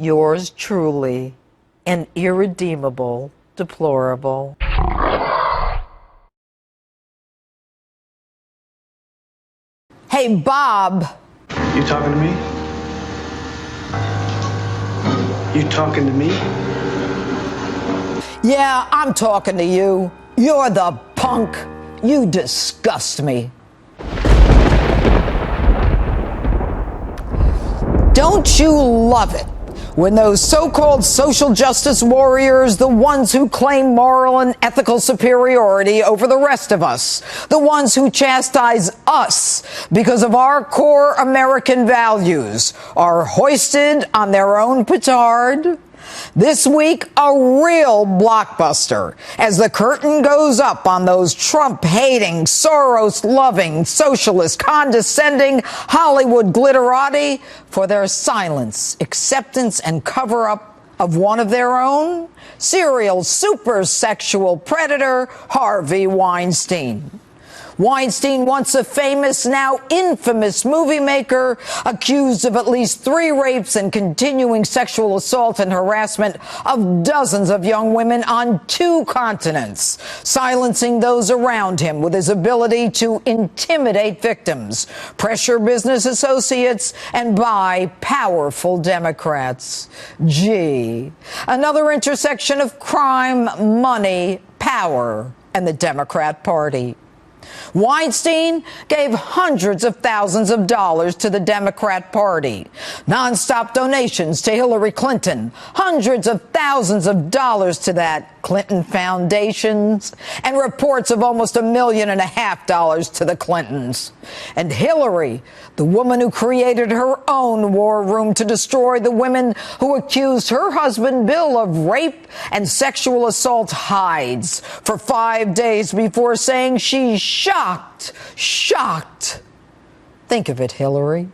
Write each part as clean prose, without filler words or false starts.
Yours truly, an irredeemable deplorable. Hey, Bob. You talking to me? You talking to me? Yeah, I'm talking to you. You're the punk. You disgust me. Don't you love it when those so-called social justice warriors, the ones who claim moral and ethical superiority over the rest of us, the ones who chastise us because of our core American values, are hoisted on their own petard? This week, a real blockbuster as the curtain goes up on those Trump-hating, Soros-loving, socialist, condescending Hollywood glitterati for their silence, acceptance, and cover-up of one of their own, serial super sexual predator Harvey Weinstein. Weinstein, once a famous, now infamous movie maker, accused of at least 3 rapes and continuing sexual assault and harassment of dozens of young women on 2 continents, silencing those around him with his ability to intimidate victims, pressure business associates, and buy powerful Democrats. Gee, another intersection of crime, money, power, and the Democrat Party. Weinstein gave hundreds of thousands of dollars to the Democrat Party, nonstop donations to Hillary Clinton, hundreds of thousands of dollars to that Clinton foundations, and reports of almost $1.5 million to the Clintons. And Hillary, the woman who created her own war room to destroy the women who accused her husband Bill of rape and sexual assault, hides for 5 days before saying she's shocked. Think of it, Hillary.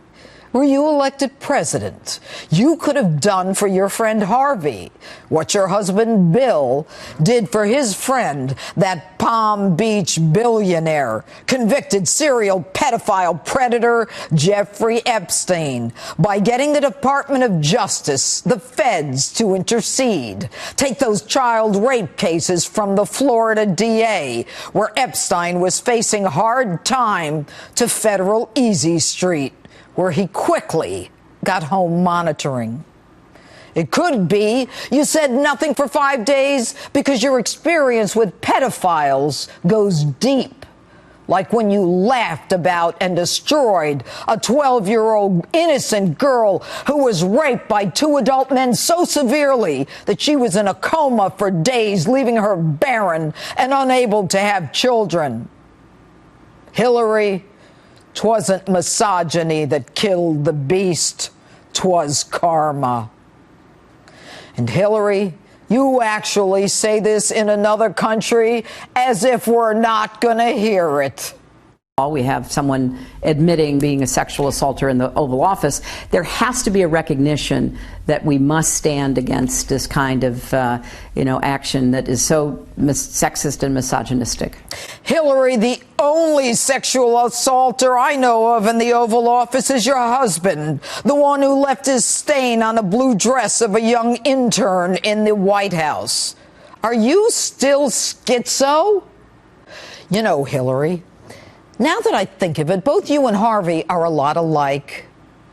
Were you elected president, you could have done for your friend Harvey what your husband Bill did for his friend, that Palm Beach billionaire, convicted serial pedophile predator Jeffrey Epstein, by getting the Department of Justice, the feds, to intercede. Take those child rape cases from the Florida DA, where Epstein was facing hard time, to federal Easy Street, where he quickly got home monitoring. It could be you said nothing for 5 days because your experience with pedophiles goes deep, like when you laughed about and destroyed a 12-year-old innocent girl who was raped by 2 adult men so severely that she was in a coma for days, leaving her barren and unable to have children. Hillary, 'twasn't misogyny that killed the beast, 'twas karma. And Hillary, you actually say this in another country as if we're not gonna hear it. We have someone admitting being a sexual assaulter in the Oval Office. There has to be a recognition that we must stand against this kind of, action that is so sexist and misogynistic. Hillary, the only sexual assaulter I know of in the Oval Office is your husband, the one who left his stain on a blue dress of a young intern in the White House. Are you still schizo? You know, Hillary, now that I think of it, both you and Harvey are a lot alike.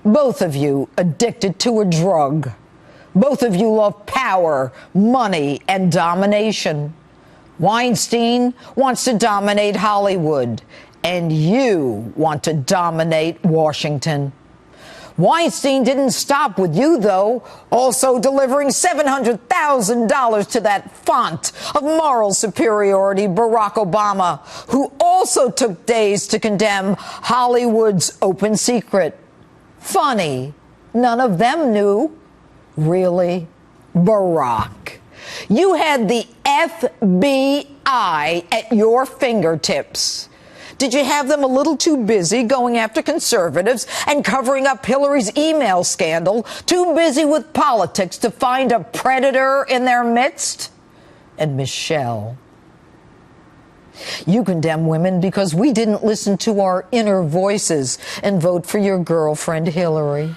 Both of you addicted to a drug. Both of you love power, money, and domination. Weinstein wants to dominate Hollywood, and you want to dominate Washington. Weinstein didn't stop with you, though, also delivering $700,000 to that font of moral superiority, Barack Obama, who also took days to condemn Hollywood's open secret. Funny, none of them knew. Really, Barack. You had the FBI at your fingertips. Did you have them a little too busy going after conservatives and covering up Hillary's email scandal, too busy with politics to find a predator in their midst? And Michelle, you condemn women because we didn't listen to our inner voices and vote for your girlfriend Hillary.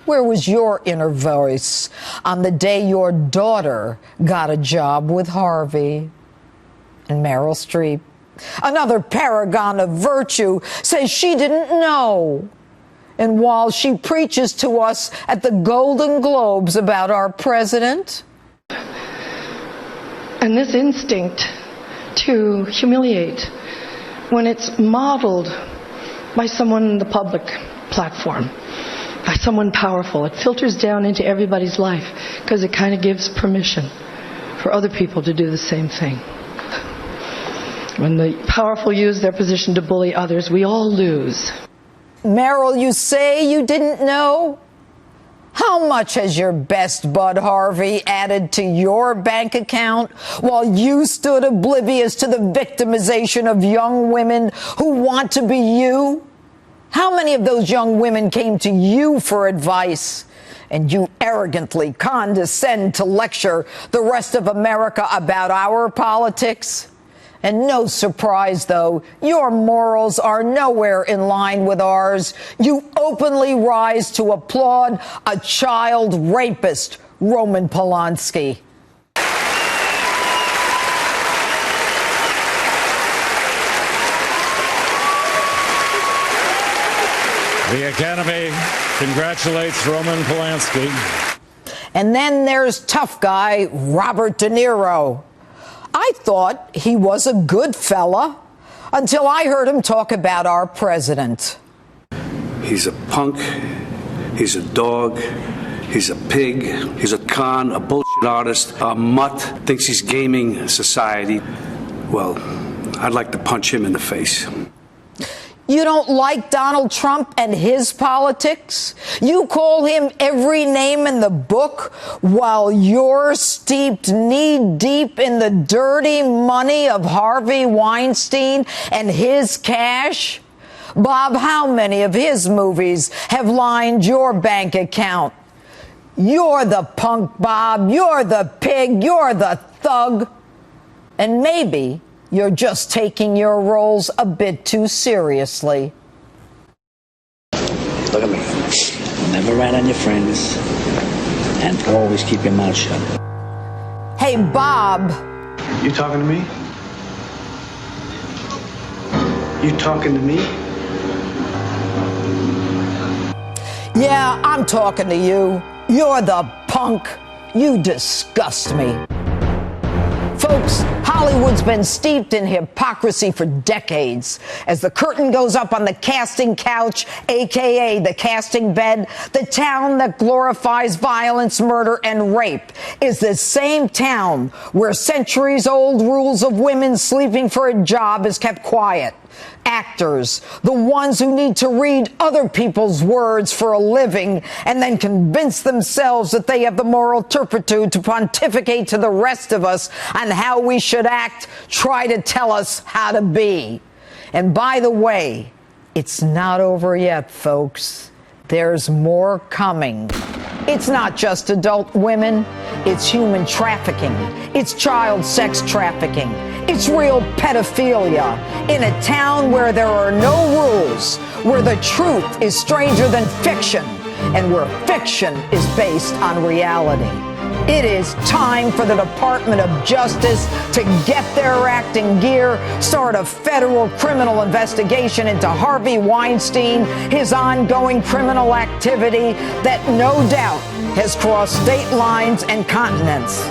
Where was your inner voice on the day your daughter got a job with Harvey? And Meryl Streep, another paragon of virtue, says she didn't know. And while she preaches to us at the Golden Globes about our president. And this instinct to humiliate, when it's modeled by someone in the public platform, by someone powerful, it filters down into everybody's life because it kind of gives permission for other people to do the same thing. When the powerful use their position to bully others, we all lose. Meryl, you say you didn't know? How much has your best bud Harvey added to your bank account while you stood oblivious to the victimization of young women who want to be you? How many of those young women came to you for advice, and you arrogantly condescend to lecture the rest of America about our politics? And no surprise, though, your morals are nowhere in line with ours. You openly rise to applaud a child rapist, Roman Polanski. The Academy congratulates Roman Polanski. And then there's tough guy Robert De Niro. I thought he was a good fella until I heard him talk about our president. He's a punk, he's a dog, he's a pig, he's a con, a bullshit artist, a mutt, thinks he's gaming society. Well, I'd like to punch him in the face. You don't like Donald Trump and his politics? You call him every name in the book while you're steeped knee-deep in the dirty money of Harvey Weinstein and his cash? Bob, how many of his movies have lined your bank account? You're the punk, Bob. You're the pig. You're the thug. And maybe you're just taking your roles a bit too seriously. Look at me. Never rat on your friends. And always keep your mouth shut. Hey, Bob. You talking to me? You talking to me? Yeah, I'm talking to you. You're the punk. You disgust me. Folks, Hollywood's been steeped in hypocrisy for decades. As the curtain goes up on the casting couch, a.k.a. the casting bed, the town that glorifies violence, murder, and rape is the same town where centuries-old rules of women sleeping for a job is kept quiet. Actors, the ones who need to read other people's words for a living and then convince themselves that they have the moral turpitude to pontificate to the rest of us on how we should act, try to tell us how to be. And by the way, it's not over yet, folks. There's more coming. It's not just adult women. It's human trafficking. It's child sex trafficking. It's real pedophilia in a town where there are no rules, where the truth is stranger than fiction, and where fiction is based on reality. It is time for the Department of Justice to get their act in gear, start a federal criminal investigation into Harvey Weinstein, his ongoing criminal activity that no doubt has crossed state lines and continents.